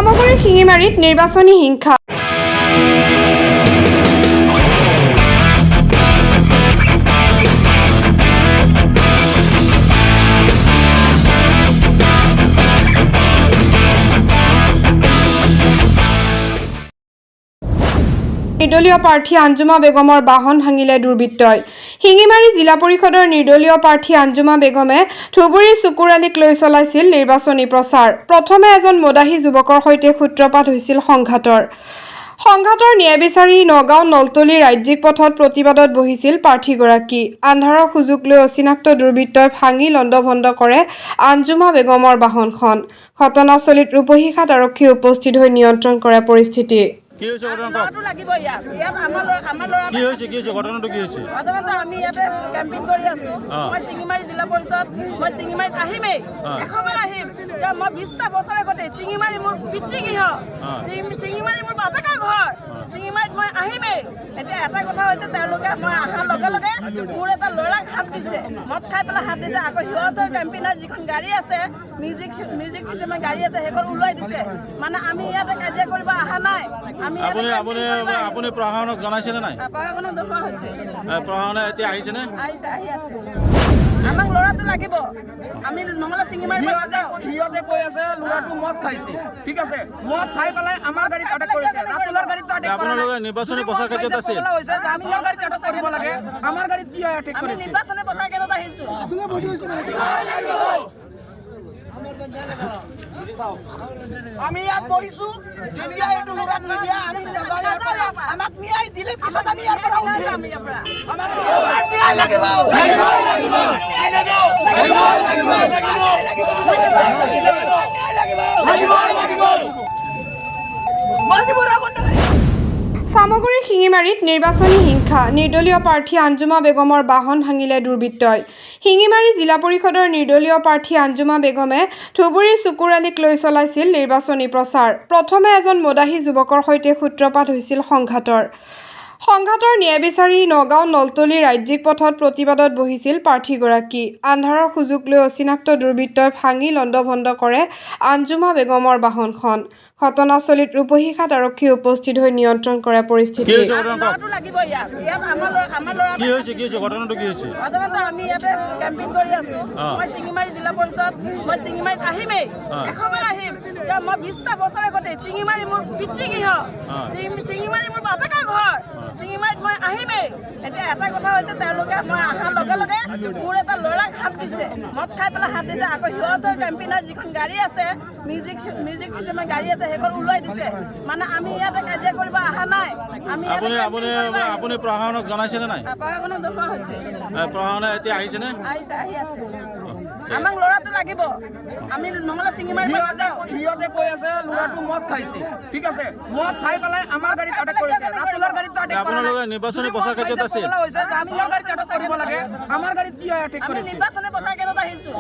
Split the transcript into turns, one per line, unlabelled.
সামগুৰিৰ শিঙিমাৰীত নিৰ্বাচনী হিংসা। নিৰ্দলীয় প্ৰাৰ্থী আঞ্জুমা বেগমৰ বাহন ভাঙিলে দুৰ্বৃত্তই। শিঙিমাৰী জিলা পৰিষদৰ নিৰ্দলীয় প্ৰাৰ্থী আঞ্জুমা বেগমে ধুবুৰীৰ চুকুৰালীক লৈ চলাইছিল নিৰ্বাচনী প্ৰচাৰ। প্ৰথমে এজন মদাহী যুৱকৰ সৈতে সূত্ৰপাত হৈছিল সংঘাতৰ ন্যায় বিচাৰি নগাঁও নলতলী ৰাজ্যিক পথত প্ৰতিবাদত বহিছিল প্ৰাৰ্থীগৰাকী। আন্ধাৰৰ সুযোগ লৈ অচিনাক্ত দুৰ্বৃত্তই ভাঙি লণ্ডভণ্ড কৰে আঞ্জুমা বেগমৰ বাহনখন। ঘটনাস্থলীত ৰূপহীঘাট আৰক্ষী উপস্থিত হৈ নিয়ন্ত্ৰণ কৰে পৰিস্থিতি।
কি হৈছে ঘটনাটো? ঘটনাটো কি হৈছে?
ঘটনাটো আমি ইয়াতে কেম্পিং কৰি আছো। মই শিঙিমাৰী জিলা পৰিষদ, মই শিঙিমাৰীত আহিমেই, এসময় আহিম। মই 20টা বছৰ আগতে শিঙিমাৰী মোৰ পিতৃগৃহ, শিঙিমাৰী মোৰ বাপেকৰ ঘৰ, শিঙিমাৰীত মই আহিমেই। এতিয়া এটা কথা হৈছে, তেওঁলোকে মই অহাৰ লগে লগে মোৰ এটা ল'ৰাক হাত দিছে, মদ খাই পেলাই হাত দিছে। আকৌ সিহঁতৰ কেম্পিনৰ যিখন গাড়ী আছে, মিউজিক চিষ্টেমৰ গাড়ী আছে, সেইখন ওলাই দিছে। মানে আমি ইয়াতে কাজিয়া কৰিব অহা নাই।
আপুনি প্ৰশাসনক জনাইছেনে নাই?
প্ৰশাসনক জনোৱা হৈছে।
প্ৰশাসনে এতিয়া আহিছেনে?
আহি আছে। আমাক ল'ৰাটো লাগিব, আমি নহ'লে শিঙিমাৰী
সিহঁতে কৈ আছে ল'ৰাটো মদ খাইছে, ঠিক আছে, মদ খাই পেলাই আমাৰ গাড়ীত আটক কৰিছে। ৰাতুলৰ গাড়ীত আটক কৰা
আপোনালোকে নিৰ্বাচনী প্ৰচাৰ কাৰ্যত আছিল।
আমি ইয়াৰ গাড়ীত আটক কৰিব লাগে, আমাৰ গাড়ীত কি আটক
আমি
কৰিছে?
নিৰ্বাচনী প্ৰচাৰ কেন্দ্ৰত আহিছো।
আমি ইয়াত বহিছো, যেতিয়া এইটো ল'ৰাক নিদিয়া আমি আমাক ন্যায় দিলে পিছত আমি ইয়াৰ পৰা উঠিম। আমাক ন্যায় লাগিব,
সামগুৰিৰ শিঙিমাৰীত নিৰ্বাচনী হিংসা। নিৰ্দলীয় প্ৰাৰ্থী আঞ্জুমা বেগমৰ বাহন ভাঙিলে দুৰ্বৃত্তই। শিঙিমাৰী জিলা পৰিষদৰ নিৰ্দলীয় প্ৰাৰ্থী আঞ্জুমা বেগমে ধুবুৰীৰ চুকুৰালীক লৈ চলাইছিল নিৰ্বাচনী প্ৰচাৰ। প্ৰথমে এজন মদাহী যুৱকৰ সৈতে সূত্ৰপাত হৈছিল সংঘাতৰ ন্যায় বিচাৰি নগাঁও নলতলী ৰাজ্যিক পথত প্ৰতিবাদত বহিছিল প্ৰাৰ্থীগৰাকী। আন্ধাৰৰ সুযোগ লৈ অচিনাক্ত দুৰ্বৃত্তই ভাঙি লণ্ডভণ্ড কৰে আঞ্জুমা বেগমৰ বাহনখন। ঘটনাস্থলীত ৰূপহীঘাট আৰক্ষী উপস্থিত হৈ নিয়ন্ত্ৰণ কৰে পৰিস্থিতি।
কি হৈছে ঘটনাটো? ঘটনাটো কি হৈছে?
ঘটনাটো আমি ইয়াতে কেম্পিং কৰি আছো। মই শিঙিমাৰী জিলা পৰিষদ, মই শিঙিমাৰীত আহিমেই, এসময় আহিম। মই 20টা বছৰ আগতে শিঙিমাৰী মোৰ পিতৃগৃহ, শিঙিমাৰী মোৰ বাপেকৰ ঘৰ, শিঙিমাৰীত মই আহিমেই। এতিয়া এটা কথা হৈছে, তেওঁলোকে মই অহাৰ লগে লগে মোৰ এটা ল'ৰাক হাত দিছে, মদ খাই পেলাই হাত দিছে। আকৌ সিহঁতৰ কেম্পিনৰ যিখন গাড়ী আছে, মিউজিক চিষ্টেমৰ গাড়ী আছে, সেইখন ওলাই দিছে। মানে আমি ইয়াতে কাজিয়া কৰিব অহা নাই।
আপুনি প্ৰশাসনক জনাইছেনে নাই?
প্ৰশাসনক জনোৱা হৈছে।
প্ৰশাসনে এতিয়া আহিছেনে?
আহি আছে। আমাক ল'ৰাটো লাগিব, আমি নহ'লে শিঙিমাৰী
সিহঁতে কৈ আছে ল'ৰাটো মদ খাইছে, ঠিক আছে, মদ খাই পেলাই আমাৰ গাড়ীত আটক কৰিছে। ৰাতুলৰ গাড়ীত আটক কৰা
আপোনালোকে নিৰ্বাচনী প্ৰচাৰ কাৰ্যত আছিল।
আমি ইয়াৰ গাড়ীত আটক কৰিব লাগে, আমাৰ গাড়ীত কি আটক
আমি
কৰিছে?
নিৰ্বাচনী প্ৰচাৰ কেন্দ্ৰত আহিছো।